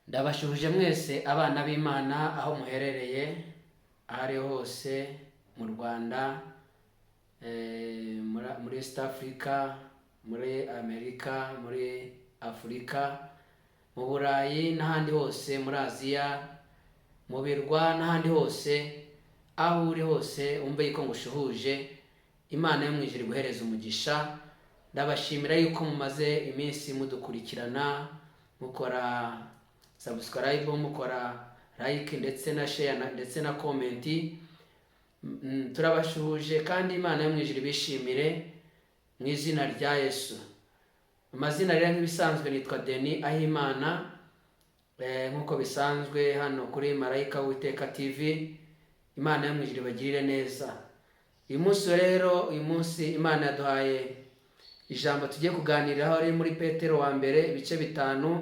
Ndabashuhuje mwese abana b'Imana aho muherereye ahari hose mu Rwanda, muri East Africa, muri Amerika, muri Afurika, mu Burayi n'ahandi hose, muri Aziya, mu birwa n'ahandi hose. Aho uri hose umbe yuko ngushuhuje. Imana yo mwijuru guhereza umugisha. Ndabashimira yuko mumaze iminsi mudukurikirana, mukora subscribe, mukora like ndetse na share ndetse na comment. Turabashuhuje kandi Imana yo mwijuru bishimire mu izina rya Yesu. Amazina rero nk'ibisanzwe nitwa Denis Ahimana, nkuko bisanzwe hano kuri Marayika w'Uwiteka TV. Imana yo mwijuru bagirire neza. Uyu munsi Imana yaduhaye ijambo tugiye kuganiraho ari muri Petero wa mbere ibice 5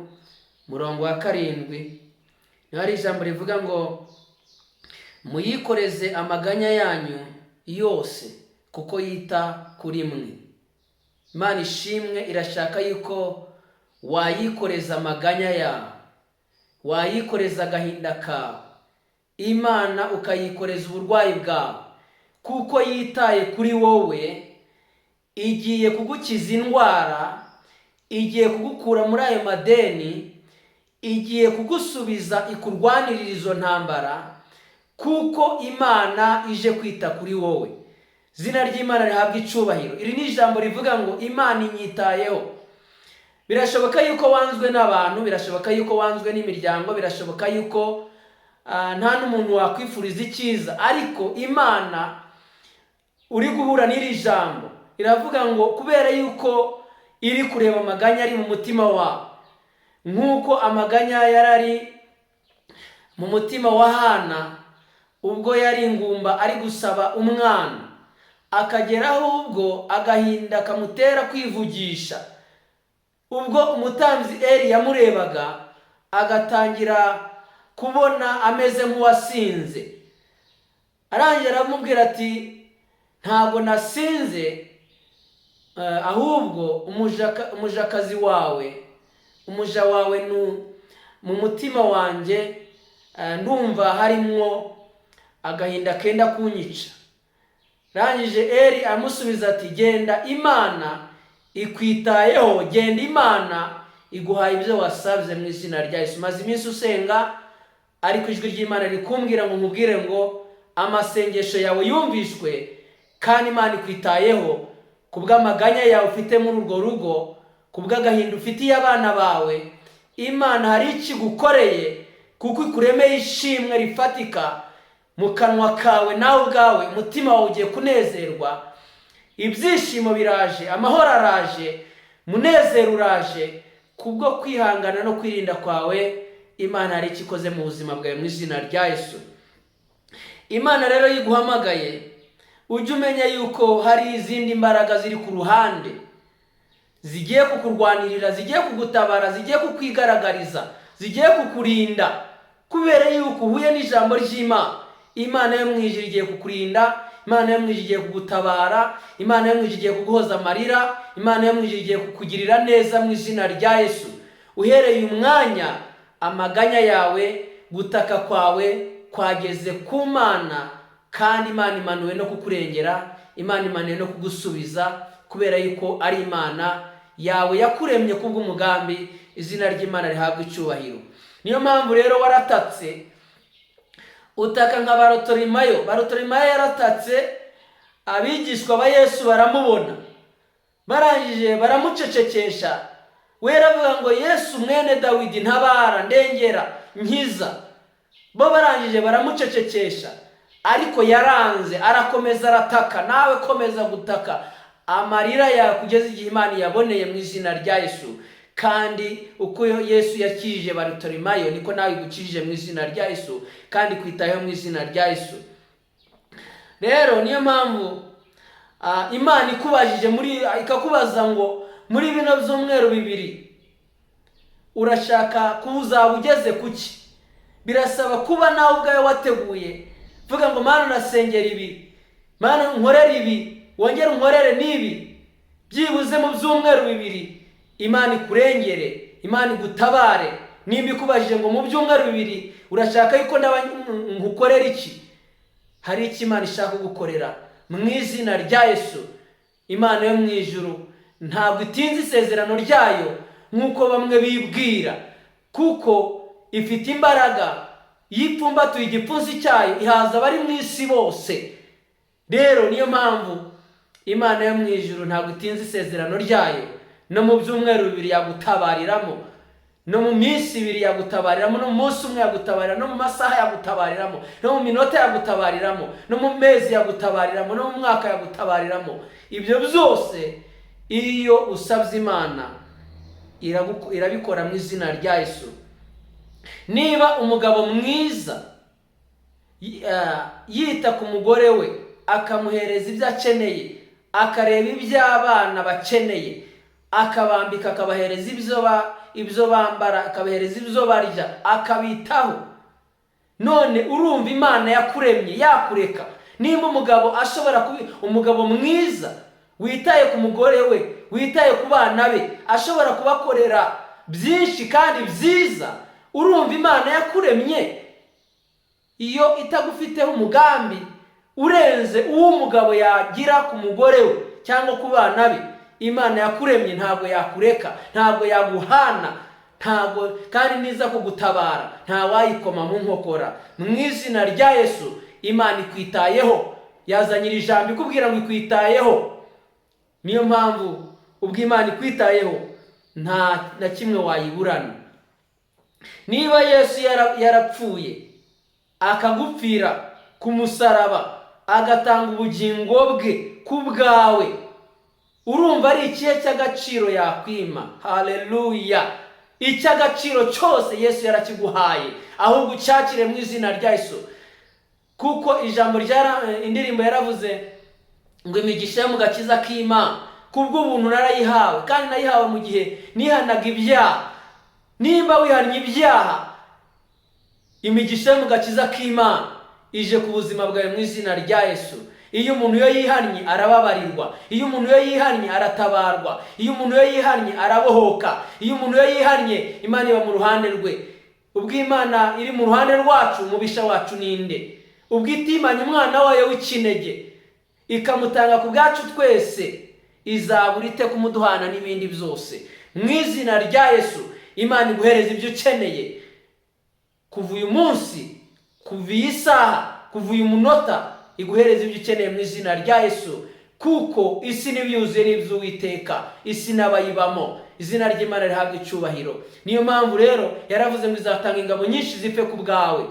murongo wa 7. Niho ari ijambo rivuga ngo muyikoreze amaganya yanyu yose kuko yita kuri mwe. Imana ishimwe irashaka yuko wayikoreza amaganya yawe, wayikoreza agahinda kawe, Imana ukayikoreza uburwayi bwawe, kuko yitaye kuri wowe. Igiye kugukiza indwara, igiye kugukura muri ayo madeni, igiye kugusubiza ikurwanirira izo ntambara, kuko Imana ije kwita kuri wowe. Zina ry'Imana rihabwa icubahiro. Iri ni ijambo rivuga ngo Imana inyitayeho. Birashoboka yuko wanzwe n'abantu, birashoboka yuko wanzwe n'imiryango, birashoboka yuko nta n'umuntu wakwifuriza icyiza, ariko Imana uri guhura n'iri jambo iravuga ngo kubera yuko iri kureba amaganya ari mu mutima wawe, nk'uko amaganya yarari mu mutima wa Hana ubwo yari ingumba ari gusaba umwana, akageraho ubwo agahinda kamutera kwivugisha. Ubwo umutambyi Eli yamurebaga agatangira kubona ameze nk'uwasinze, arangira aramubwira ati ntabwo nasinze, ahubwo umujakazi wawe, umuja wawe mu mutima wanjye ndumva harimo agahinda kenda kunyica. Rangije Eli amusubiza ati genda, Imana ikwitayeho, genda, Imana iguhaye ibyo wasabye mu izina rya Yesu. Maze iminsi usenga, ariko ijwi ry'Imana rikumbwira ngo nkubwire ngo amasengesho yawe yumvishwe kandi Imana ikwitayeho kubw'amaganya yawe ufite muri urwo rugo, kubw'agahinda ufitiye abana bawe. Imana hari ikigukoreye kuko ikuremeye ishimwe rifatika mu kanwa kawe, nawe ubwawe umutima wawe ugiye kunezerwa. Ibyishimo biraje, amahoro araje, munezero uraje kubwo kwihangana no kwirinda kwawe. Imana hari ikikoze mu buzima bwawe mu izina rya Yesu. Imana rero yiguhamagaye, ujye umenya yuko hari izindi mbaraga ziri ku ruhande zigiye kukurwanirira, zigiye kugutabara, zigiye kukwigaragariza, zigiye kukurinda, kubera yuko uhuye n'ijambo ry'Imana. Imana yo mwijuru igiye kukurinda, Imana yo mwijuru igiye kugutabara, Imana yo mwijuru igiye kuguhoza amarira, Imana yo mwijuru igiye kukugirira neza mu izina rya Yesu. Uhereye umwanya amaganya yawe, gutaka kwawe kwageze ku Mana, kandi Imana imanuwe no kukurengera, Imana imanuwe no kugusubiza, kubera yuko ari Imana yawe yakuremye kubw'umugambi. Izina ry'Imana rihabwa icubahiro. Niyo mpamvu rero waratatse, utaka nka Barutolomayo. Barutolomayo yaratatse, abigishwa ba Yesu baramubona, barangije baramucecekesha. We aravuga ngo Yesu mwene Dawidi ntabara, ndengera, nkiza. Bo barangije baramucecekesha, ariko yaranze, arakomeza arataka. Nawe komeza gutaka amarira yawe kugeza igihe Imana yaboneye mu izina rya Yesu. Kandi uko Yesu yakijije Barutolomayo, niko nawe igukijije mu izina rya Yesu, kandi kwitayeho mu izina rya Yesu. Rero niyo mpamvu Imana ikubajije ikakubaza ngo muri bino byumweru 2 urashaka kuzaba ugeze kuki? Birasaba kuba nawe ubwawe wateguye, vuga ngo Mana nasengera ibi, Mana nkorere ibi, wongere unkorere n'ibi, byibuze mu byumweru 2 Imana ikurengere, Imana igutabare, nimba ikubajije ngo mu byumweru 2 urashaka yuko ngukorera iki, hari iki Imana ishaka gukorera mu izina rya Yesu. Imana yo mu ijuru ntabwo itinze isezerano ryayo nk'uko bamwe bibwira, kuko ifite imbaraga, yipfumbatuye igipfunsi cyayo ihaza abari mu isi bose. Rero niyo mpamvu Imana yo mu ijuru ntabwo itinze isezerano ryayo, no mu byumweru 2 yagutabariramo, no mu minsi 2 yagutabariramo, no mu munsi umwe yagutabariramo, no mu masaha yagutabariramo, no mu minota yagutabariramo, no mu mezi yagutabariramo, no mu mwaka yagutabariramo. Ibyo byose iyo usabye Imana irabikora mu izina rya Yesu. Niba umugabo mwiza yita ku mugore we, akamuhereza ibyo akeneye, akareba ibyo abana bakeneye, akabambika, akabahereza ibyo bambara, akabahereza ibyo barya, akabitaho, none urumva Imana yakuremye yakureka? Nimba umugabo ashobora kuba umugabo mwiza witaye ku mugore we, witaye ku bana be, ashobora kubakorera byinshi kandi byiza, urumva Imana yakuremye iyo itagufiteho umugambi urenze uwo umugabo yagira ku mugore we cyangwa ku bana be? Imana yakuremye ntabwo yakureka, ntabwo yaguhana, ntabwo kandi niza kugutabara nta wayikoma mu nkokora. Mu izina rya Yesu Imana ikwitayeho, yazanye iri jambo ikubwira ngo ikwitayeho. Niyo mpamvu ubwo Imana ikwitayeho nta na kimwe wayiburana. Niba Yesu yarapfuye akagupfira ku musaraba, agatanga ubugingo bwe ku bwawe, urumva ari ikihe cy'agaciro yakwima? Haleluya! Icy'agaciro cyose Yesu yarakiguhaye, ahubwo ucyakire mu izina rya Yesu. Kuko ijambo indirimbo yaravuze ngo imigisha yo mu gakiza k'Imana kubw'ubuntu narayihawe, kandi nayihawe mu gihe nihanaga ibyaha. Nimba wihannye ibyaha, imigisha yo mu gakiza k'Imana ije ku buzima bwawe mu izina rya Yesu. Iyo umuntu yo yihannye arababarirwa, iyo umuntu yo yihannye aratabarwa, iyo umuntu yo yihannye arabohoka, iyo umuntu yo yihannye Imana iba mu ruhande rwe. Ubwo Imana iri mu ruhande rwacu, umubisha wacu ninde? Ubwo itimanye umwana wayo w'ikinege ikamutanga ku bwacu twese, izabura ite kumuduhana n'ibindi byose? Mu izina rya Yesu Imana iguhereza ibyo ukeneye kuva uyu munsi, kuva iyi saha, kuva uyu munota, iguhereza ibyo ukeneye mu izina rya Yesu. Kuko isi n'ibyuzuye n'iby'Uwiteka, isi n'abayibamo, izina ry'Imana rihabwa icyubahiro. Niyo mpamvu rero yaravuze ngo izatanga ingabo nyinshi zipfe ku bwawe,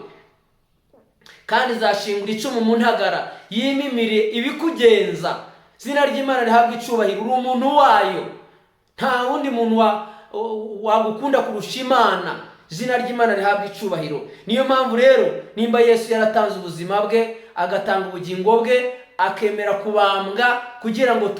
kandi zashingura icumu mu ntagara, yimimire ibikugenza. Izina ry'Imana rihabwa icyubahiro. Uri umuntu wayo, nta wundi muntu wagukunda kurusha Imana. Izina ry'Imana rihabwa icyubahiro. Niyo mpamvu rero nimba Yesu yaratanze ubuzima bwe, agatanga ubugingo bwe, akemera kubambwa kugira ngo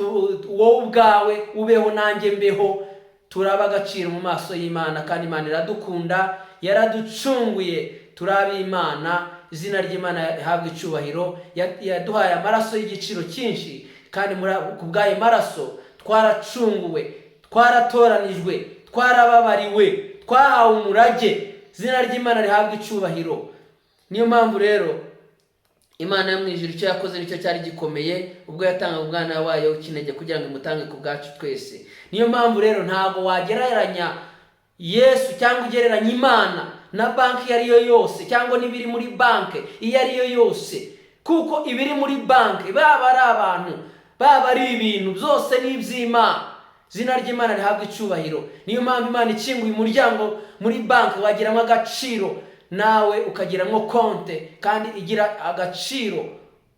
wowe ubwawe ubeho nanjye mbeho, turaba agaciro mu maso y'Imana. Kandi Imana iradukunda, yaraducunguye, turabe Imana. Izina ry'Imana rihabwa icyubahiro. Yaduhaye amaraso y'igiciro cyinshi, kandi ku bw'ayo maraso twaracunguwe, twaratoranijwe, twarababariwe, twahawe umurage. Izina ry'Imana rihabwa icyubahiro. Niyo mpamvu rero Imana yo mu ijuru icyo yakoze nicyo cyari gikomeye, ubwo yatangaga umwana wayo w'ikinege kugira ngo imutange ku bwacu twese. Niyo mpamvu rero ntabwo wagereranya Yesu cyangwa ugereranya Imana na banki iyo ari yo yose, cyangwa n'ibiri muri banki iyo ari yo yose. Kuko ibiri muri banki, baba ari abantu, baba ari ibintu, byose ni iby'Imana. Izina ry'Imana rihabwa icyubahiro. Niyo mpamvu Imana ikinguye umuryango muri banki wagiramo agaciro, nawe ukagiramo konte kandi igira agaciro,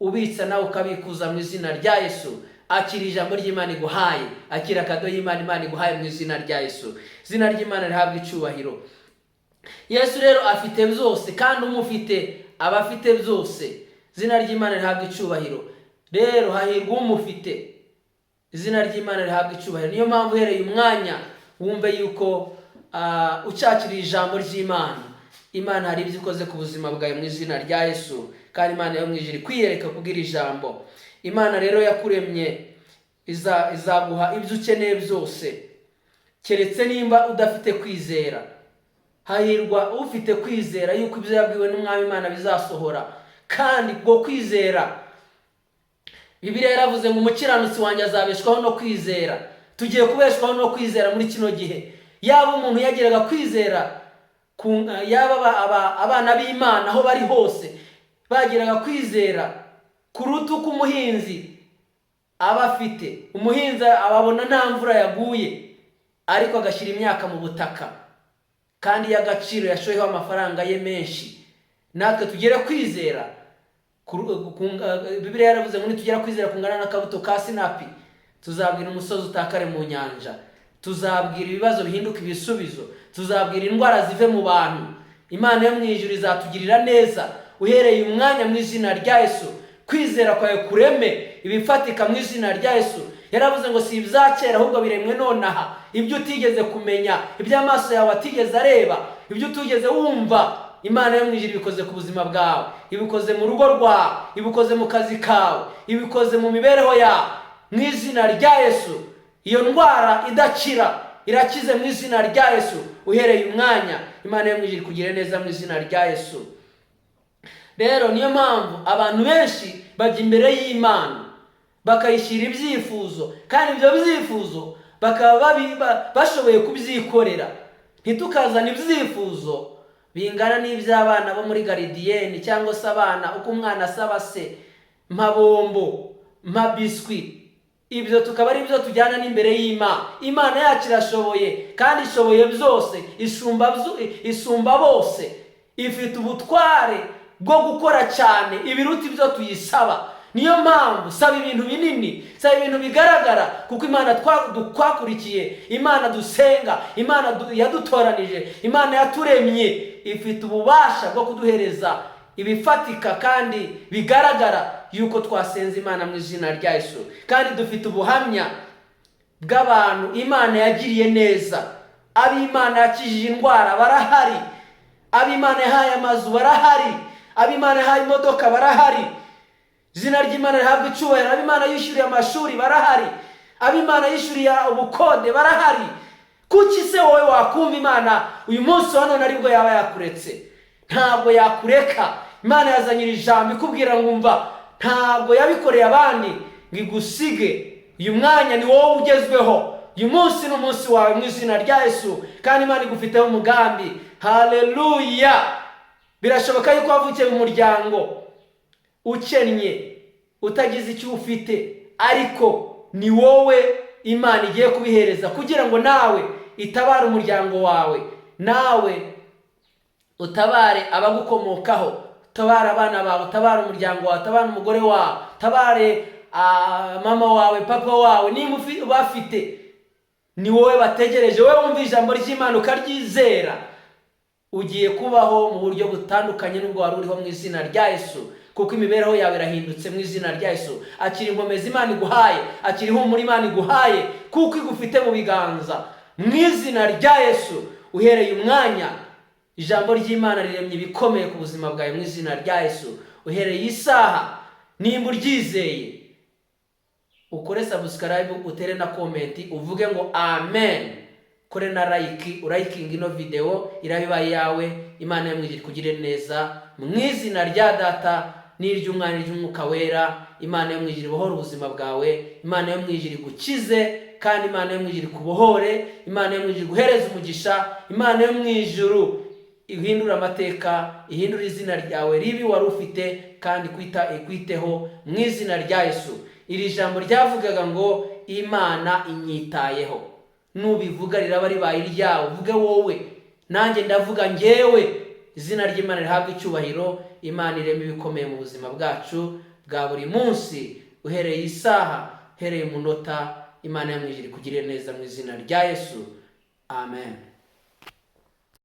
ubitsa nawe ukabikuza mu izina rya Yesu. Akira ijambo ry'Imana iguhaye, akira kado y'Imana Imana iguhaye mu izina rya Yesu. Izina ry'Imana rihabwa icyubahiro. Yesu rero afite byose, kandi umufite aba afite byose. Izina ry'Imana rihabwa icyubahiro. Rero hahirwa umufite. Izina ry'Imana rihabwa icyubahiro. Niyo mpamvu uhereye umwanya wumve yuko ucakiriye ijambo ry'Imana. Imana hari ibyo ikoze ku buzima bwawe mu izina rya Yesu, kandi Imana yo mu ijuru kwiyereka kubwira ijambo. Imana rero yakuremye izaguha ibyo ukeneye byose, keretse nimba udafite kwizera. hahirwa ufite kwizera yuko ibyo yabwiwe n'umwami Imana bizasohora, kandi bwo kwizera Bibiliya yaravuze ngo umukiranutsi wanjye azabeshwaho no kwizera. Tugiye kubeshwaho no kwizera muri kino gihe. Yaba umuntu yagiraga kwizera, yaba abana b'Imana aho bari hose bagiraga kwizera kuruta uko umuhinzi aba afite. Umuhinzi ababona nta mvura yaguye ariko agashyira imyaka mu butaka kandi y'agaciro yashoyeho amafaranga ye menshi. Natwe tugere kwizera, Bibiliya yaravuze ngo nitugera kwizera kungana n'akabuto ka sinapi, tuzabwira umusozi utakare mu nyanja, tuzabwira ibibazo bihinduka ibisubizo, tuzabwira indwara zive mu bantu. Imana yo mu ijuru izatugirira neza uhereye umwanya mu izina rya Yesu. Kwizera kwawe kureme ibifatika mu izina rya Yesu. Yaravuze ngo si ibyakera ahubwo biremwe nonaha, ibyo utigeze kumenya, ibyo amaso yawe atigeze areba, ibyo utugeze wumva. Imana yo mu ijuru ibikoze ku buzima bwawe, ibikoze mu rugo rwawe, ibikoze mu kazi kawe, ibikoze mu mibereho yawe mu izina rya Yesu. Iyo ndwara idakira irakize mu izina rya Yesu uhereye umwanya. Imana yo mu ijuru ikugire neza mu izina rya Yesu. Rero niyo mpamvu abantu benshi bajya imbere y'Imana bakayishyira ibyifuzo, kandi ibyo byifuzo bakaba bashoboye kubyikorera. Ntitukazana ibyifuzo bingana n'iby'abana bo muri garidiyeni, cyangwa se abana uko umwana asaba se, mpa bombo, mpa biswi. Ibyo tukaba ari byo tujyana n'imbere y'Imana. Imana yacu irashoboye kandi ishoboye byose, isumba bose, ifite ubutware bwo gukora cyane ibiruta ibyo tuyisaba. Niyo mpamvu saba ibintu binini, saba ibintu bigaragara, kuko Imana twakurikiye, Imana dusenga, Imana yadutoranije, Imana yaturemye, ifite ububasha bwo kuduhereza ibifatika kandi bigaragara yuko twasenze Imana mu izina rya Yesu. Kandi dufite ubuhamya bw'abantu Imana yagiriye neza. Ab'Imana yakijije indwara barahari, ab'Imana yahaye amazu barahari, ab'Imana yahaye imodoka barahari. Izina ry'Imana rihabwa icyubahiro. Ab'Imana yishyuriye amashuri barahari, ab'Imana yishyuriye ubukode barahari. Kuki se wowe wakumva Imana uyu munsi wa none aribwo yaba yakuretse? Ntabwo yakureka. Imana yazanyira ijambo ikubwira ngo umva, ntabwo yabikoreye abandi ngo igusige. Uyu mwanya ni wowe ugezweho. Uyu munsi ni umunsi wawe mu izina rya Yesu, kandi Imana igufiteho umugambi. Haleluya! Birashoboka yuko wavukiye mu muryango ukennye, utagize icyo ufite, ariko ni wowe Imana igiye kubihereza kugira ngo nawe itabare umuryango wawe, nawe utabare abagukomokaho, utabare abana bawe, utabare umuryango wawe, utabare umugore wawe, utabare mama wawe, papa wawe. Niba ubafite, ni wowe bategereje. Wowe wumva ijambo ry'Imana ukaryizera, ugiye kubaho mu buryo butandukanye n'ubwo wari uriho mu izina rya Yesu, kuko imibereho yawe irahindutse mu izina rya Yesu. Akiri inkomezi Imana iguhaye, akiri ihumure Imana iguhaye, kuko igufite mu biganza mu izina rya Yesu. Uhereye umwanya ijambo ry'Imana riremye ibikomeye ku buzima bwawe mu izina rya Yesu. Uhereye isaha, nimba uryizeye, ukore subscribe, utere na comment, uvuge ngo amen, kore na like, urayikinga ino video, irabibaye yawe. Imana yo mu ijuru ikugire neza mu izina rya Data n'iry'Umwana n'iry'Umwuka wera. Imana yo mu ijuru ibohore ubuzima bwawe, Imana yo mu ijuru igukize, kandi Imana yo mu ijuru ikubohore, Imana yo mu ijuru iguhereze umugisha, Imana yo mu ijuru ihindura amateka, ihindura izina ryawe ribi wari ufite, kandi ikwiteho mu izina rya Yesu. Iri jambo ryavugaga ngo Imana inyitayeho. Nubivuga riraba ribaye iryawe. Uvuge wowe, nanjye ndavuga njyewe. Izina ry'Imana rihabwa icyubahiro. Imana ireme ibikomeye mu buzima bwacu bwa buri munsi, uhereye isaha, uhereye umunota. Imana yo mu ijuru ikugirire neza mu izina rya Yesu. Amen.